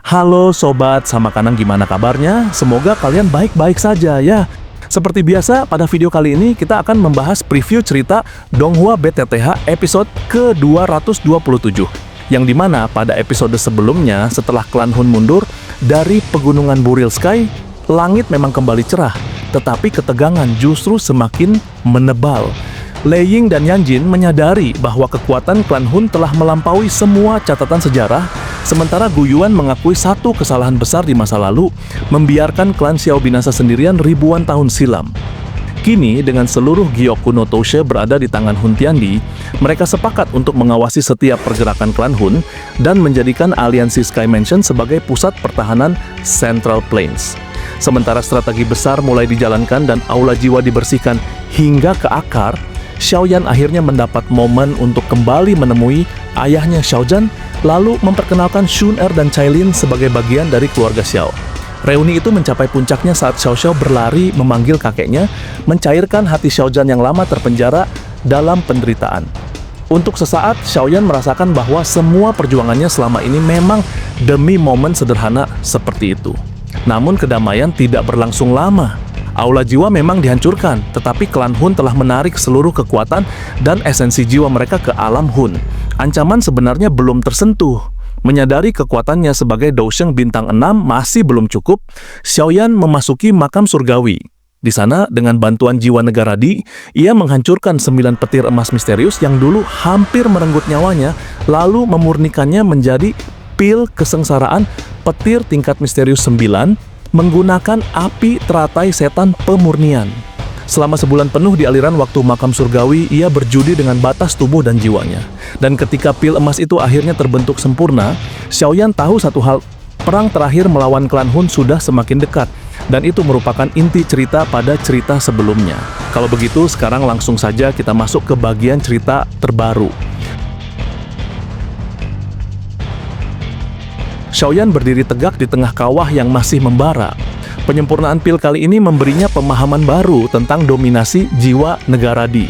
Halo Sobat Sama Kanang, gimana kabarnya? Semoga kalian baik-baik saja ya. Seperti biasa, pada video kali ini kita akan membahas preview cerita Donghua BTTH episode ke-227. Yang dimana pada episode sebelumnya, setelah klan Hun mundur dari pegunungan Buril Sky, langit memang kembali cerah, tetapi ketegangan justru semakin menebal. Lei Ying dan Yan Jin menyadari bahwa kekuatan klan Hun telah melampaui semua catatan sejarah, sementara Gu Yuan mengakui satu kesalahan besar di masa lalu, membiarkan klan Xiao binasa sendirian ribuan tahun silam. Kini, dengan seluruh Gyoku no Toushe berada di tangan Hun Tiandi, mereka sepakat untuk mengawasi setiap pergerakan klan Hun dan menjadikan aliansi Sky Mansion sebagai pusat pertahanan Central Plains. Sementara strategi besar mulai dijalankan dan aula jiwa dibersihkan hingga ke akar, Xiaoyan akhirnya mendapat momen untuk kembali menemui ayahnya Xiaozhan, lalu memperkenalkan Xun Er dan Cailin sebagai bagian dari keluarga Xiao. Reuni itu mencapai puncaknya saat Xiao Xiao berlari memanggil kakeknya, mencairkan hati Xiaozhan yang lama terpenjara dalam penderitaan. Untuk sesaat, Xiaoyan merasakan bahwa semua perjuangannya selama ini memang demi momen sederhana seperti itu. Namun kedamaian tidak berlangsung lama. Aula jiwa memang dihancurkan, tetapi klan Hun telah menarik seluruh kekuatan dan esensi jiwa mereka ke alam Hun. Ancaman sebenarnya belum tersentuh. Menyadari kekuatannya sebagai Dousheng bintang 6 masih belum cukup, Xiaoyan memasuki makam surgawi. Di sana, dengan bantuan jiwa negara Di, ia menghancurkan 9 petir emas misterius yang dulu hampir merenggut nyawanya, lalu memurnikannya menjadi pil kesengsaraan petir tingkat misterius 9, menggunakan api teratai setan pemurnian. Selama sebulan penuh di aliran waktu makam surgawi, ia berjudi dengan batas tubuh dan jiwanya. Dan ketika pil emas itu akhirnya terbentuk sempurna, Xiaoyan tahu satu hal, perang terakhir melawan klan Hun sudah semakin dekat. Dan itu merupakan inti cerita pada cerita sebelumnya. Kalau begitu, sekarang langsung saja kita masuk ke bagian cerita terbaru. Xiaoyan berdiri tegak di tengah kawah yang masih membara. Penyempurnaan pil kali ini memberinya pemahaman baru tentang dominasi jiwa negara Di.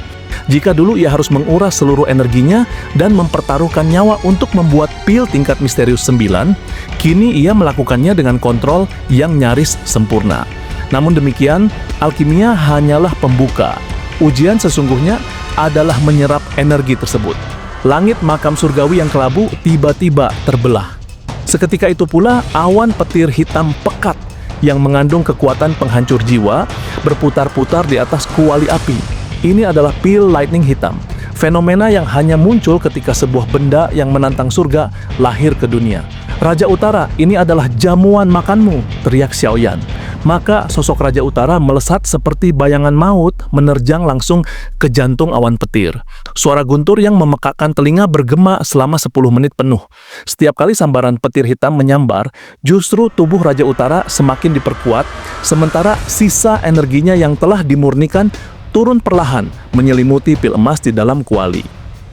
Jika dulu ia harus menguras seluruh energinya dan mempertaruhkan nyawa untuk membuat pil tingkat misterius 9, kini ia melakukannya dengan kontrol yang nyaris sempurna. Namun demikian, alkimia hanyalah pembuka. Ujian sesungguhnya adalah menyerap energi tersebut. Langit makam surgawi yang kelabu tiba-tiba terbelah. Seketika itu pula, awan petir hitam pekat yang mengandung kekuatan penghancur jiwa berputar-putar di atas kuali api. Ini adalah pil lightning hitam, fenomena yang hanya muncul ketika sebuah benda yang menantang surga lahir ke dunia. Raja Utara, ini adalah jamuan makanmu, teriak Xiaoyan. Maka sosok Raja Utara melesat seperti bayangan maut menerjang langsung ke jantung awan petir. Suara guntur yang memekakkan telinga bergema selama 10 menit penuh. Setiap kali sambaran petir hitam menyambar, justru tubuh Raja Utara semakin diperkuat, sementara sisa energinya yang telah dimurnikan turun perlahan menyelimuti pil emas di dalam kuali.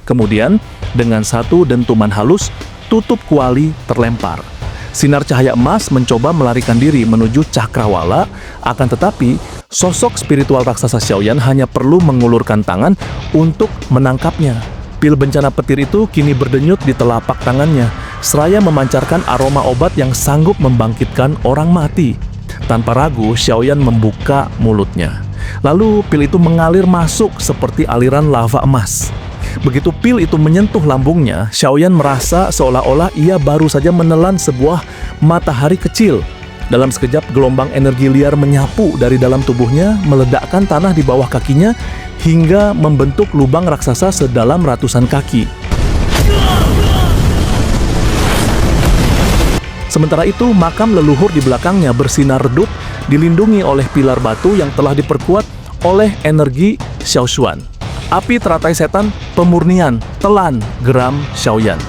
Kemudian, dengan satu dentuman halus, tutup kuali terlempar. Sinar cahaya emas mencoba melarikan diri menuju cakrawala, akan tetapi sosok spiritual raksasa Xiaoyan hanya perlu mengulurkan tangan untuk menangkapnya. Pil bencana petir itu kini berdenyut di telapak tangannya, seraya memancarkan aroma obat yang sanggup membangkitkan orang mati. Tanpa ragu, Xiaoyan membuka mulutnya. Lalu pil itu mengalir masuk seperti aliran lava emas. Begitu pil itu menyentuh lambungnya, Xiaoyan merasa seolah-olah ia baru saja menelan sebuah matahari kecil. Dalam sekejap, gelombang energi liar menyapu dari dalam tubuhnya, meledakkan tanah di bawah kakinya, hingga membentuk lubang raksasa sedalam ratusan kaki. Sementara itu, makam leluhur di belakangnya bersinar redup, dilindungi oleh pilar batu yang telah diperkuat oleh energi Xiaoshuan. Api teratai setan pemurnian telan geram Xiaoyan.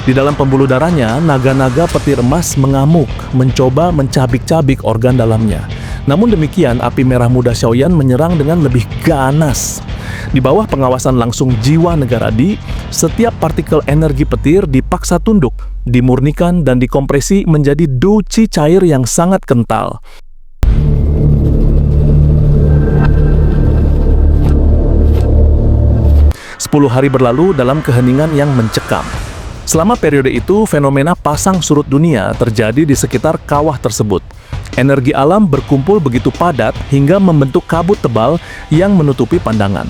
Di dalam pembuluh darahnya, naga-naga petir emas mengamuk, mencoba mencabik-cabik organ dalamnya. Namun demikian, api merah muda Xiaoyan menyerang dengan lebih ganas. Di bawah pengawasan langsung jiwa negara Di, setiap partikel energi petir dipaksa tunduk, dimurnikan dan dikompresi menjadi duci cair yang sangat kental. 10 hari berlalu dalam keheningan yang mencekam. Selama periode itu, fenomena pasang surut dunia terjadi di sekitar kawah tersebut. Energi alam berkumpul begitu padat hingga membentuk kabut tebal yang menutupi pandangan.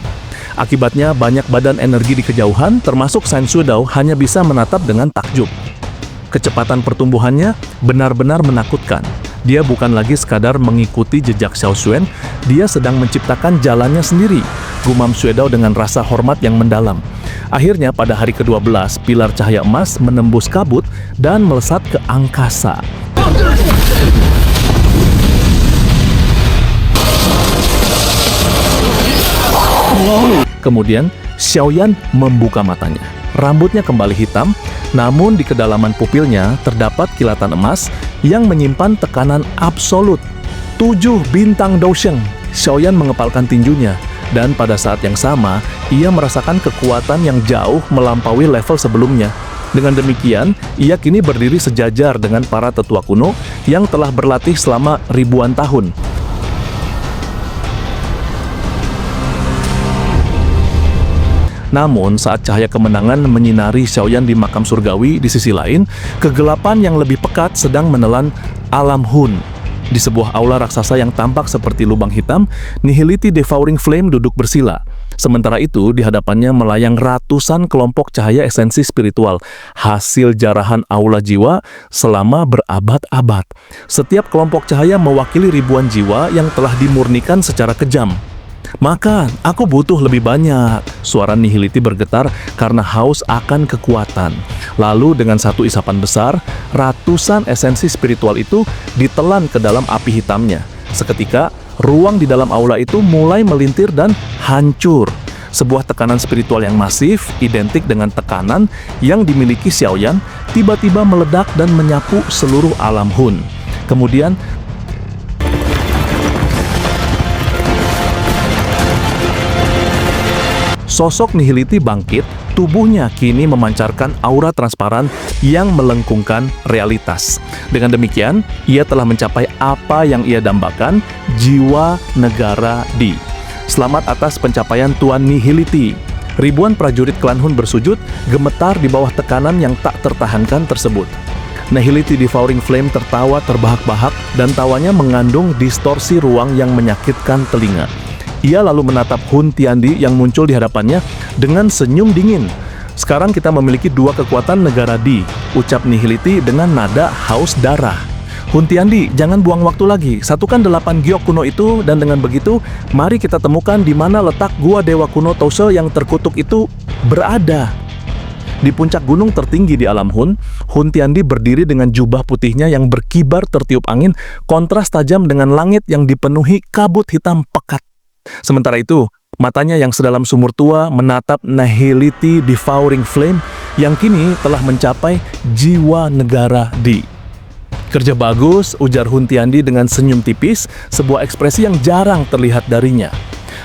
Akibatnya, banyak badan energi di kejauhan, termasuk Saint Suidao, hanya bisa menatap dengan takjub. Kecepatan pertumbuhannya benar-benar menakutkan. Dia bukan lagi sekadar mengikuti jejak Xiao Xuan, dia sedang menciptakan jalannya sendiri, gumam Suidao dengan rasa hormat yang mendalam. Akhirnya pada hari ke-12, pilar cahaya emas menembus kabut dan melesat ke angkasa. Kemudian, Xiaoyan membuka matanya. Rambutnya kembali hitam, namun di kedalaman pupilnya terdapat kilatan emas yang menyimpan tekanan absolut. 7 bintang Dosheng. Xiaoyan mengepalkan tinjunya, dan pada saat yang sama, ia merasakan kekuatan yang jauh melampaui level sebelumnya. Dengan demikian, ia kini berdiri sejajar dengan para tetua kuno yang telah berlatih selama ribuan tahun. Namun, saat cahaya kemenangan menyinari Xiaoyan di makam surgawi, di sisi lain, kegelapan yang lebih pekat sedang menelan alam Hun. Di sebuah aula raksasa yang tampak seperti lubang hitam, Nihility Devouring Flame duduk bersila. Sementara itu, di hadapannya melayang ratusan kelompok cahaya esensi spiritual, hasil jarahan aula jiwa selama berabad-abad. Setiap kelompok cahaya mewakili ribuan jiwa yang telah dimurnikan secara kejam. "Makan, aku butuh lebih banyak." Suara Nihility bergetar karena haus akan kekuatan. Lalu dengan satu isapan besar, ratusan esensi spiritual itu ditelan ke dalam api hitamnya. Seketika, ruang di dalam aula itu mulai melintir dan hancur. Sebuah tekanan spiritual yang masif, identik dengan tekanan yang dimiliki Xiaoyan, tiba-tiba meledak dan menyapu seluruh alam Hun. Kemudian, sosok Nihility bangkit, tubuhnya kini memancarkan aura transparan yang melengkungkan realitas. Dengan demikian, ia telah mencapai apa yang ia dambakan, jiwa negara Di. Selamat atas pencapaian Tuan Nihility. Ribuan prajurit klan Hun bersujud, gemetar di bawah tekanan yang tak tertahankan tersebut. Nihility Devouring Flame tertawa terbahak-bahak dan tawanya mengandung distorsi ruang yang menyakitkan telinga. Ia lalu menatap Hun Tiandi yang muncul di hadapannya dengan senyum dingin. "Sekarang kita memiliki 2 kekuatan negara Di," ucap Nihility dengan nada haus darah. "Hun Tiandi, jangan buang waktu lagi. Satukan 8 giok kuno itu, dan dengan begitu, mari kita temukan di mana letak gua Dewa Kuno Touse yang terkutuk itu berada." Di puncak gunung tertinggi di alam Hun, Hun Tiandi berdiri dengan jubah putihnya yang berkibar tertiup angin, kontras tajam dengan langit yang dipenuhi kabut hitam pekat. Sementara itu, matanya yang sedalam sumur tua menatap Nihility Devouring Flame yang kini telah mencapai jiwa negara Di. "Kerja bagus," ujar Hun Tiandi dengan senyum tipis, sebuah ekspresi yang jarang terlihat darinya.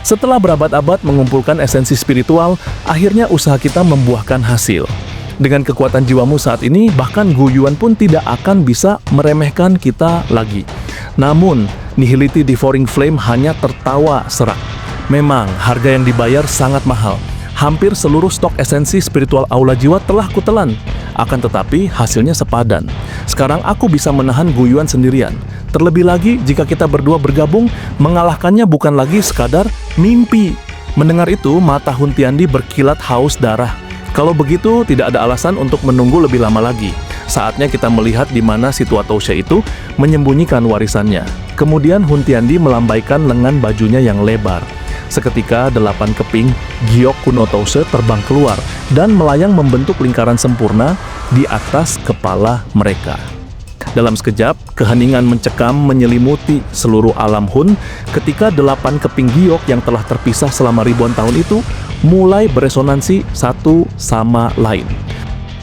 "Setelah berabad-abad mengumpulkan esensi spiritual, akhirnya usaha kita membuahkan hasil. Dengan kekuatan jiwamu saat ini, bahkan Gu Yuan pun tidak akan bisa meremehkan kita lagi." Namun, Nihility Devouring Flame hanya tertawa serak. "Memang, harga yang dibayar sangat mahal. Hampir seluruh stok esensi spiritual aula jiwa telah kutelan. Akan tetapi, hasilnya sepadan. Sekarang aku bisa menahan Gu Yuan sendirian. Terlebih lagi, jika kita berdua bergabung, mengalahkannya bukan lagi sekadar mimpi." Mendengar itu, mata Hun Tiandi berkilat haus darah. "Kalau begitu, tidak ada alasan untuk menunggu lebih lama lagi. Saatnya kita melihat di mana si tua Touse itu menyembunyikan warisannya." Kemudian Hun Tiandi melambaikan lengan bajunya yang lebar. Seketika 8 keping giok kuno Touse terbang keluar dan melayang membentuk lingkaran sempurna di atas kepala mereka. Dalam sekejap, keheningan mencekam menyelimuti seluruh alam Hun ketika 8 keping giok yang telah terpisah selama ribuan tahun itu mulai beresonansi satu sama lain.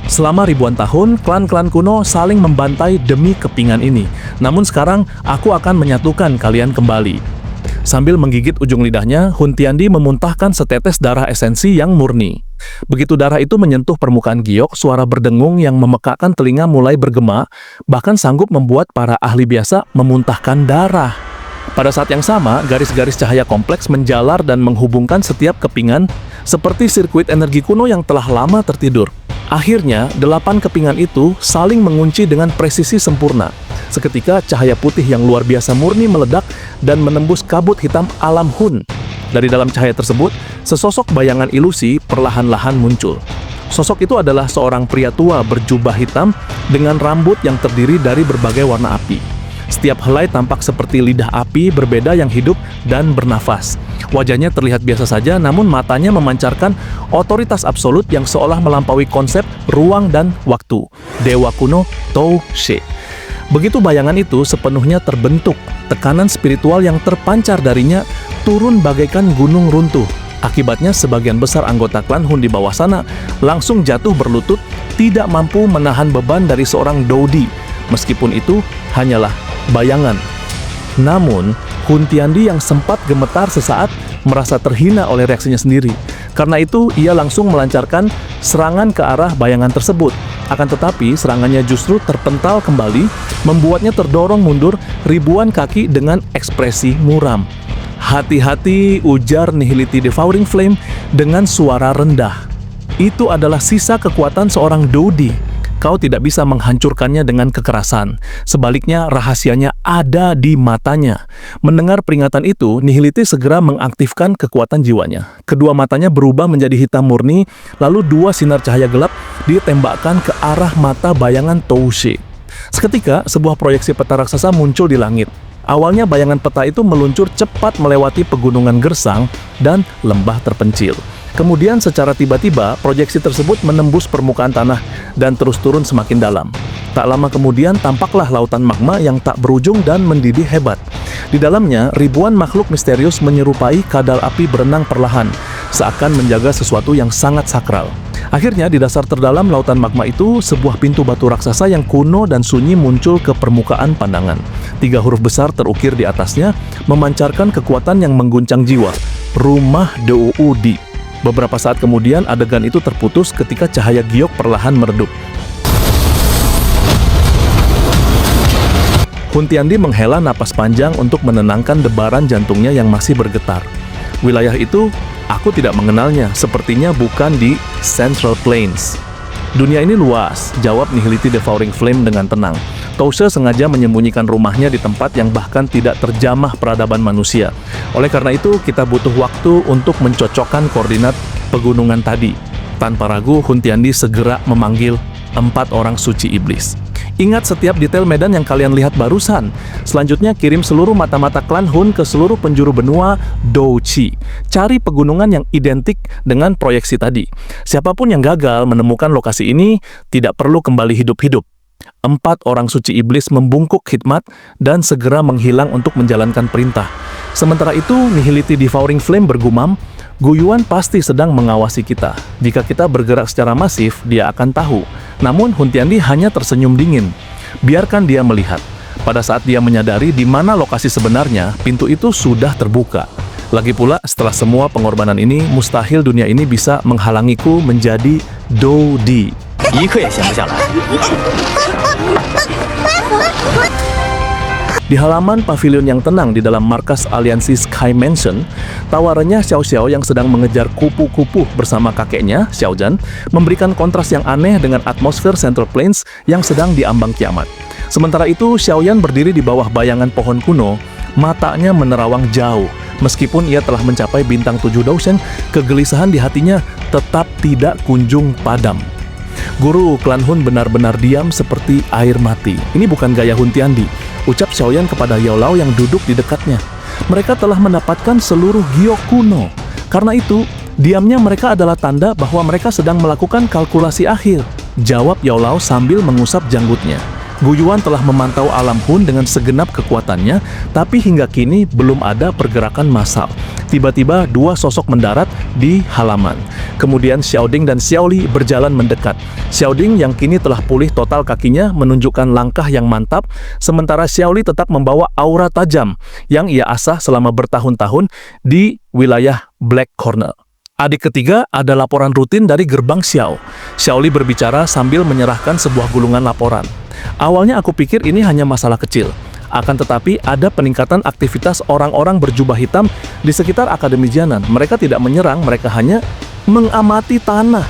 Selama ribuan tahun, klan-klan kuno saling membantai demi kepingan ini. Namun sekarang, aku akan menyatukan kalian kembali. Sambil menggigit ujung lidahnya, Hun Tiandi memuntahkan setetes darah esensi yang murni. Begitu darah itu menyentuh permukaan giok, suara berdengung yang memekakkan telinga mulai bergema, bahkan sanggup membuat para ahli biasa memuntahkan darah. Pada saat yang sama, garis-garis cahaya kompleks menjalar dan menghubungkan setiap kepingan, seperti sirkuit energi kuno yang telah lama tertidur. Akhirnya, 8 kepingan itu saling mengunci dengan presisi sempurna. Seketika, cahaya putih yang luar biasa murni meledak dan menembus kabut hitam alam Hun. Dari dalam cahaya tersebut, sesosok bayangan ilusi perlahan-lahan muncul. Sosok itu adalah seorang pria tua berjubah hitam dengan rambut yang terdiri dari berbagai warna api. Setiap helai tampak seperti lidah api berbeda yang hidup dan bernafas. Wajahnya terlihat biasa saja, namun matanya memancarkan otoritas absolut yang seolah melampaui konsep ruang dan waktu. Dewa kuno Tou She. Begitu bayangan itu sepenuhnya terbentuk, tekanan spiritual yang terpancar darinya turun bagaikan gunung runtuh. Akibatnya sebagian besar anggota klan Hun di bawah sana langsung jatuh berlutut, tidak mampu menahan beban dari seorang Doudi. Meskipun itu hanyalah bayangan. Namun, Hun Tiandi yang sempat gemetar sesaat merasa terhina oleh reaksinya sendiri. Karena itu, ia langsung melancarkan serangan ke arah bayangan tersebut. Akan tetapi, serangannya justru terpental kembali, membuatnya terdorong mundur ribuan kaki dengan ekspresi muram. "Hati-hati," ujar Nihility Devouring Flame dengan suara rendah. "Itu adalah sisa kekuatan seorang Doudi. Kau tidak bisa menghancurkannya dengan kekerasan. Sebaliknya, rahasianya ada di matanya." Mendengar peringatan itu, Nihility segera mengaktifkan kekuatan jiwanya. Kedua matanya berubah menjadi hitam murni, lalu 2 sinar cahaya gelap ditembakkan ke arah mata bayangan Tou She. Seketika, sebuah proyeksi peta raksasa muncul di langit. Awalnya bayangan peta itu meluncur cepat melewati pegunungan gersang dan lembah terpencil. Kemudian secara tiba-tiba, proyeksi tersebut menembus permukaan tanah dan terus turun semakin dalam. Tak lama kemudian, tampaklah lautan magma yang tak berujung dan mendidih hebat. Di dalamnya, ribuan makhluk misterius menyerupai kadal api berenang perlahan, seakan menjaga sesuatu yang sangat sakral. Akhirnya, di dasar terdalam lautan magma itu, sebuah pintu batu raksasa yang kuno dan sunyi muncul ke permukaan pandangan. 3 huruf besar terukir di atasnya, memancarkan kekuatan yang mengguncang jiwa. Rumah Doudi. Beberapa saat kemudian, adegan itu terputus ketika cahaya giok perlahan meredup. Hun Tiandi menghela napas panjang untuk menenangkan debaran jantungnya yang masih bergetar. Wilayah itu, aku tidak mengenalnya, sepertinya bukan di Central Plains. "Dunia ini luas," jawab Nihility Devouring Flame dengan tenang. Tou She sengaja menyembunyikan rumahnya di tempat yang bahkan tidak terjamah peradaban manusia. Oleh karena itu, kita butuh waktu untuk mencocokkan koordinat pegunungan tadi. Tanpa ragu, Hun Tiandi segera memanggil 4 orang suci iblis. "Ingat setiap detail medan yang kalian lihat barusan. Selanjutnya, kirim seluruh mata-mata klan Hun ke seluruh penjuru benua Douchi. Cari pegunungan yang identik dengan proyeksi tadi. Siapapun yang gagal menemukan lokasi ini, tidak perlu kembali hidup-hidup." 4 orang suci iblis membungkuk khidmat dan segera menghilang untuk menjalankan perintah. Sementara itu, Nihility Devouring Flame bergumam, "Guyuan pasti sedang mengawasi kita. Jika kita bergerak secara masif, dia akan tahu." Namun, Hun Tiandi hanya tersenyum dingin. Biarkan dia melihat. Pada saat dia menyadari di mana lokasi sebenarnya, pintu itu sudah terbuka. Lagi pula, setelah semua pengorbanan ini, mustahil dunia ini bisa menghalangiku menjadi Doudi. Di halaman pavilion yang tenang di dalam markas aliansi Sky Mansion, tawarannya Xiao Xiao yang sedang mengejar kupu-kupu bersama kakeknya, Xiao Zhan, memberikan kontras yang aneh dengan atmosfer Central Plains yang sedang diambang kiamat. Sementara itu, Xiao Yan berdiri di bawah bayangan pohon kuno, matanya menerawang jauh. Meskipun ia telah mencapai bintang 7 Daoshen, kegelisahan di hatinya tetap tidak kunjung padam. Guru klan Hun benar-benar diam seperti air mati. "Ini bukan gaya Hun Tiandi," ucap Xiao Yan kepada Yao Lao yang duduk di dekatnya. "Mereka telah mendapatkan seluruh giok kuno. Karena itu, diamnya mereka adalah tanda bahwa mereka sedang melakukan kalkulasi akhir," jawab Yao Lao sambil mengusap janggutnya. Guyuan telah memantau alam Hun dengan segenap kekuatannya, tapi hingga kini belum ada pergerakan massal. Tiba-tiba 2 sosok mendarat di halaman. Kemudian Xiaoding dan Xiaoli berjalan mendekat. Xiaoding yang kini telah pulih total kakinya menunjukkan langkah yang mantap, sementara Xiaoli tetap membawa aura tajam yang ia asah selama bertahun-tahun di wilayah Black Corner. Adik ketiga ada laporan rutin dari gerbang Xiao. Xiaoli berbicara sambil menyerahkan sebuah gulungan laporan. "Awalnya aku pikir ini hanya masalah kecil. Akan tetapi ada peningkatan aktivitas orang-orang berjubah hitam di sekitar Akademi Jianan. Mereka tidak menyerang, mereka hanya mengamati tanah."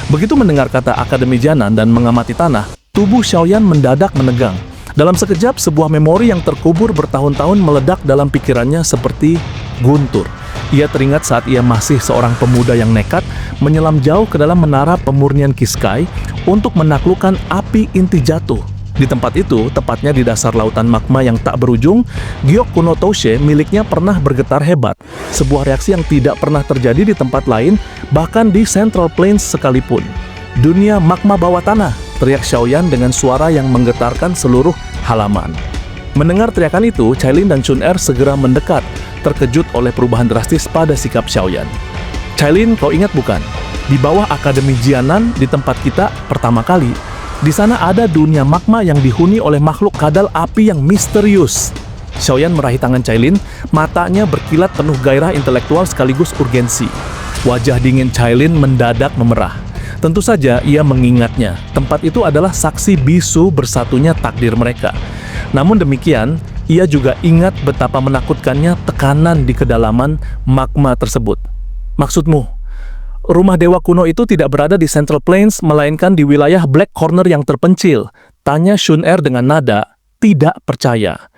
Begitu mendengar kata Akademi Jianan dan mengamati tanah, tubuh Xiaoyan mendadak menegang. Dalam sekejap, sebuah memori yang terkubur bertahun-tahun meledak dalam pikirannya seperti guntur. Ia teringat saat ia masih seorang pemuda yang nekat menyelam jauh ke dalam menara pemurnian Qiskai untuk menaklukkan api inti jatuh. Di tempat itu, tepatnya di dasar lautan magma yang tak berujung, Gyoku no Toushe miliknya pernah bergetar hebat. Sebuah reaksi yang tidak pernah terjadi di tempat lain, bahkan di Central Plains sekalipun. Dunia magma bawah tanah, teriak Xiaoyan dengan suara yang menggetarkan seluruh halaman. Mendengar teriakan itu, Cailin dan Chun'er segera mendekat, terkejut oleh perubahan drastis pada sikap Xiaoyan. Cailin, kau ingat bukan? Di bawah Akademi Jianan di tempat kita pertama kali, di sana ada dunia magma yang dihuni oleh makhluk kadal api yang misterius. Xiaoyan meraih tangan Cailin, matanya berkilat penuh gairah intelektual sekaligus urgensi. Wajah dingin Cailin mendadak memerah. Tentu saja ia mengingatnya, tempat itu adalah saksi bisu bersatunya takdir mereka. Namun demikian, ia juga ingat betapa menakutkannya tekanan di kedalaman magma tersebut. Maksudmu, rumah dewa kuno itu tidak berada di Central Plains, melainkan di wilayah Black Corner yang terpencil? Tanya Chun'er dengan nada tidak percaya.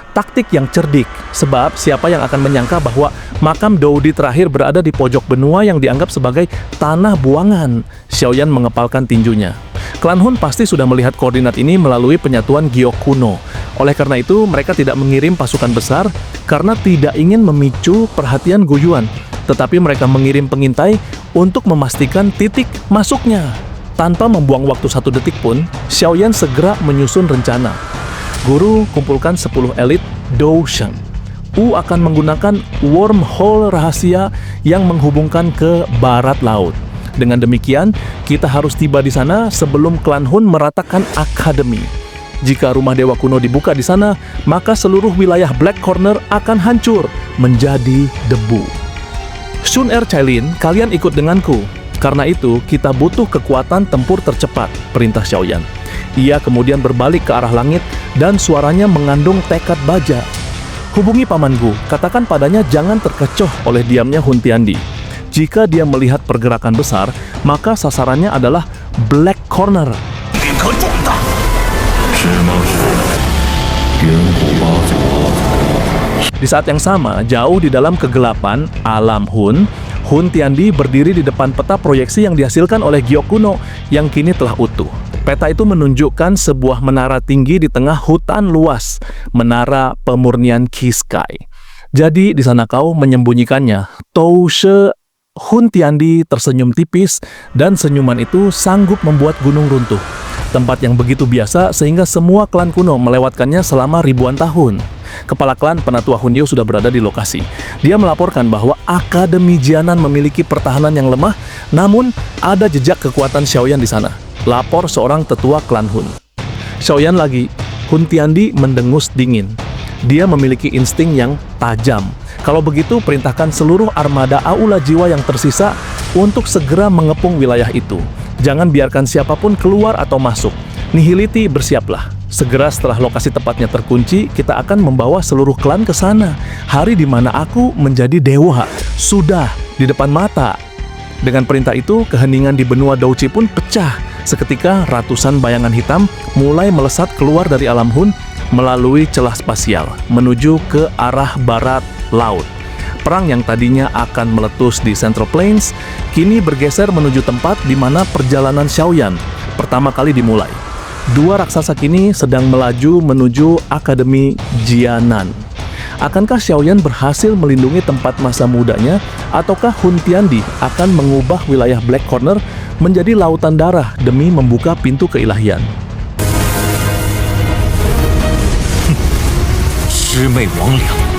Taktik yang cerdik, sebab siapa yang akan menyangka bahwa makam Doudi terakhir berada di pojok benua yang dianggap sebagai tanah buangan? Xiaoyan mengepalkan tinjunya. Klan Hun pasti sudah melihat koordinat ini melalui penyatuan Giok kuno. Oleh karena itu, mereka tidak mengirim pasukan besar karena tidak ingin memicu perhatian Gu Yuan. Tetapi mereka mengirim pengintai untuk memastikan titik masuknya. Tanpa membuang waktu 1 detik pun, Xiaoyan segera menyusun rencana. Guru, kumpulkan 10 elit Doushen. Akan menggunakan wormhole rahasia yang menghubungkan ke barat laut. Dengan demikian, kita harus tiba di sana sebelum klan Hun meratakan akademi. Jika rumah dewa kuno dibuka di sana, maka seluruh wilayah Black Corner akan hancur menjadi debu. Chun'er, Cailin, kalian ikut denganku. Karena itu, kita butuh kekuatan tempur tercepat, perintah Xiaoyan. Ia kemudian berbalik ke arah langit dan suaranya mengandung tekad baja. Hubungi pamanku, katakan padanya jangan terkecoh oleh diamnya Hun Tiandi. Jika dia melihat pergerakan besar, maka sasarannya adalah Black Corner. Di saat yang sama, jauh di dalam kegelapan alam Hun Tiandi berdiri di depan peta proyeksi yang dihasilkan oleh Giok kuno yang kini telah utuh. Peta itu menunjukkan sebuah menara tinggi di tengah hutan luas, menara pemurnian Qiskai. Jadi di sana kau menyembunyikannya. Toushe. Hun Tiandi tersenyum tipis dan senyuman itu sanggup membuat gunung runtuh. Tempat yang begitu biasa sehingga semua klan kuno melewatkannya selama ribuan tahun. Kepala klan Penatua Hunyo sudah berada di lokasi. Dia melaporkan bahwa Akademi Jianan memiliki pertahanan yang lemah, namun ada jejak kekuatan Xiaoyan di sana. Lapor seorang tetua klan Hun. Xiaoyan lagi. Hun Tiandi mendengus dingin. Dia memiliki insting yang tajam. Kalau begitu, perintahkan seluruh armada Aula Jiwa yang tersisa untuk segera mengepung wilayah itu. Jangan biarkan siapapun keluar atau masuk. Nihiliti, bersiaplah. Segera setelah lokasi tepatnya terkunci, kita akan membawa seluruh klan ke sana. Hari di mana aku menjadi dewa sudah di depan mata. Dengan perintah itu, keheningan di benua Douchi pun pecah. Seketika, ratusan bayangan hitam mulai melesat keluar dari alam Hun melalui celah spasial menuju ke arah barat laut. Perang yang tadinya akan meletus di Central Plains kini bergeser menuju tempat di mana perjalanan Xiaoyan pertama kali dimulai. Dua raksasa kini sedang melaju menuju Akademi Jianan. Akankah Xiaoyan berhasil melindungi tempat masa mudanya, ataukah Hun Tiandi akan mengubah wilayah Black Corner menjadi lautan darah demi membuka pintu keilahian? 魑魅魍魉